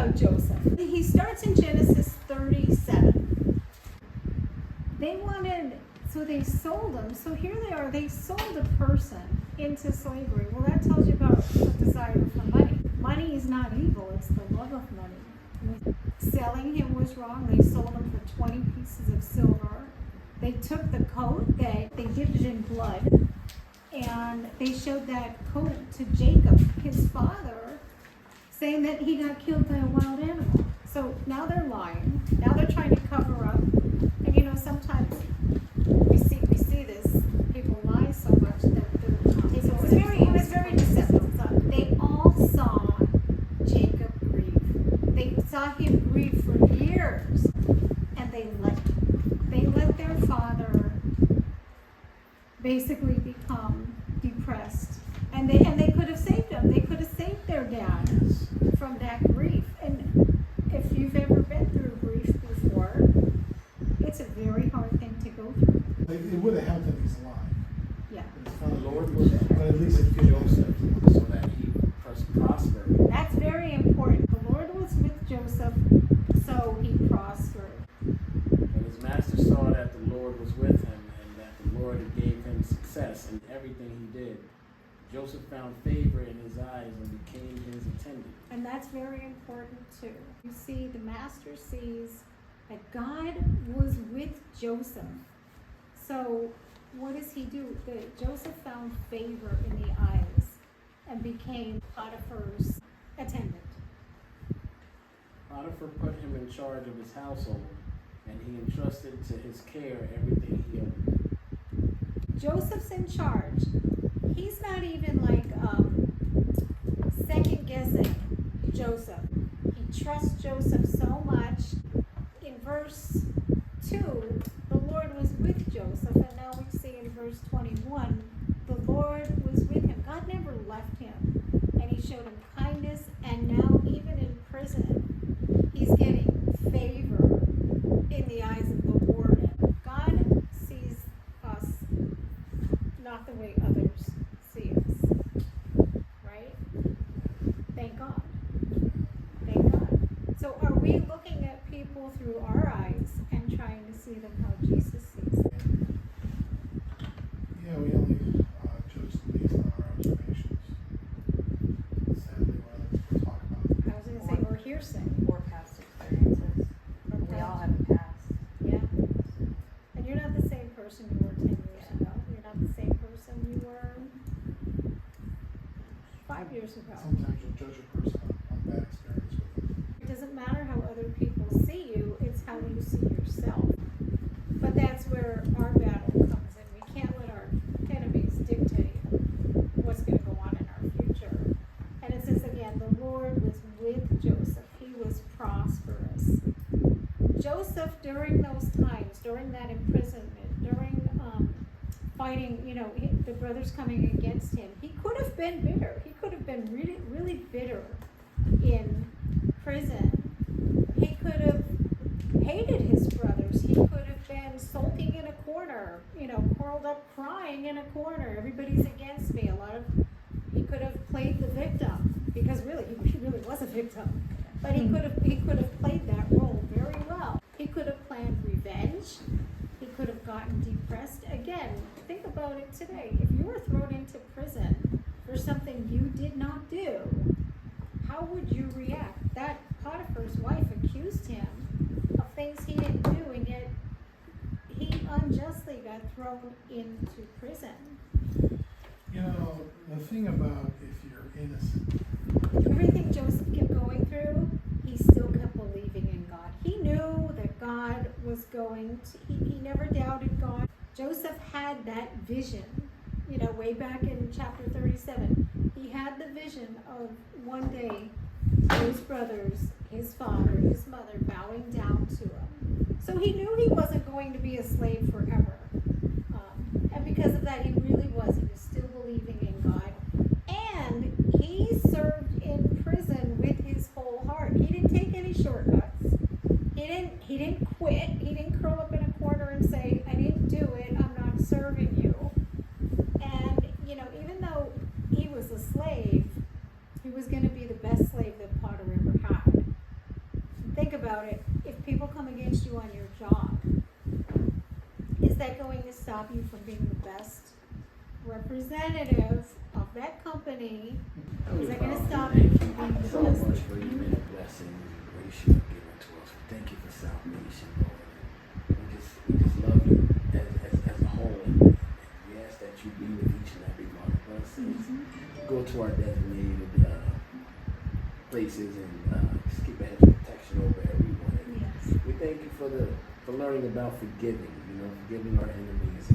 about Joseph. He starts in Genesis 37. So they sold him. So here they are, they sold a person into slavery. Well, that tells you about the desire for money. Money is not evil, it's the love of money. Selling him was wrong. They sold him for 20 pieces of silver. They took the coat, they dipped it in blood, and they showed that coat to Jacob, his father, saying that he got killed by a wild animal. So now they're lying. Now they're trying to cover up. And you know, sometimes we see this. People lie so much that it was very deceptive. So they all saw Jacob grieve. They saw him grieve for years, and they let their father basically become depressed. And they could have saved him. They could have saved their dad from that grief. And if you've ever been through grief before, it's a very hard thing to go through. It would have helped if he's alive. Yeah. The Lord was But at least with Joseph so that he prospered. That's very important. The Lord was with Joseph, so he prospered. And his master saw that the Lord was with him and that the Lord gave him success in everything he did. Joseph found favor in his eyes and became his attendant. And that's very important too. You see, the master sees that God was with Joseph. So what does he do? Joseph found favor in the eyes and became Potiphar's attendant. Potiphar put him in charge of his household, and he entrusted to his care everything he owned. Joseph's in charge. He's not even like second guessing Joseph. He trusts Joseph so much. In verse 2, the Lord was with Joseph, and now we see in verse 21, the Lord was with him. God never left him, and he showed him kindness, and now even in prison, he's getting favor in the eyes of the warden. God sees us not the way others see us, right? Thank God. Thank God. So are we looking at people through our eyes and trying to see them how Jesus sees them? Yeah, we only chose to base on our observations. Sadly, we're talk about. I was going to say, or hearsay. Or past experiences. We all have a past. Yeah. And you're not the same person you were 10 years ago. You're not the same person you were 5 years ago. Sometimes you'll judge a person on bad experience with them. It doesn't matter how other people see you, it's how you see yourself. But that's where our battle comes in. We can't let our enemies dictate what's going to go on in our future. And it says again, the Lord was with Joseph. He was prosperous. Joseph, during those times, during that imprisonment, during fighting, you know, the brothers coming against him, he could have been bitter. He could have been really, really bitter in prison. He could have hated his brothers. He could have been sulking in a corner, you know, curled up crying in a corner. Everybody's against me. He could have played the victim, because really, he really was a victim. But he could have played that role very well. He could have planned revenge. He could have gotten depressed. Again, think about it today. If you were thrown into prison for something you did not do, how would you react? That Potiphar's wife accused him of things he didn't do, and yet he unjustly got thrown into prison. You know, the thing about if you're innocent, Everything Joseph kept going through, he still kept believing in God. He knew that God was going to, he never doubted God. Joseph had that vision, you know, way back in chapter 37. He had the vision of one day his brothers, his father, his mother bowing down to him. So he knew he wasn't going to be a slave forever. And because of that, he really was. He was still believing in God. And he served in prison with his whole heart. He didn't take any shortcuts. He didn't quit. He didn't curl up in a corner and say, I didn't do it, I'm not serving you. And, you know, even though he was a slave, he was going to be the best slave that Potter ever had. about it, if people come against you on your job, is that going to stop you from being the best representative of that company? Is that gonna stop you from being the so best? much for your many blessings and grace you have given to us. We thank you for salvation, Lord. We just love you as a whole. And we ask that you be with each and every one of us. As go to our designated places and just keep a hedge of protection over everyone. And Yes. we thank you for learning about forgiving, forgiving our enemies,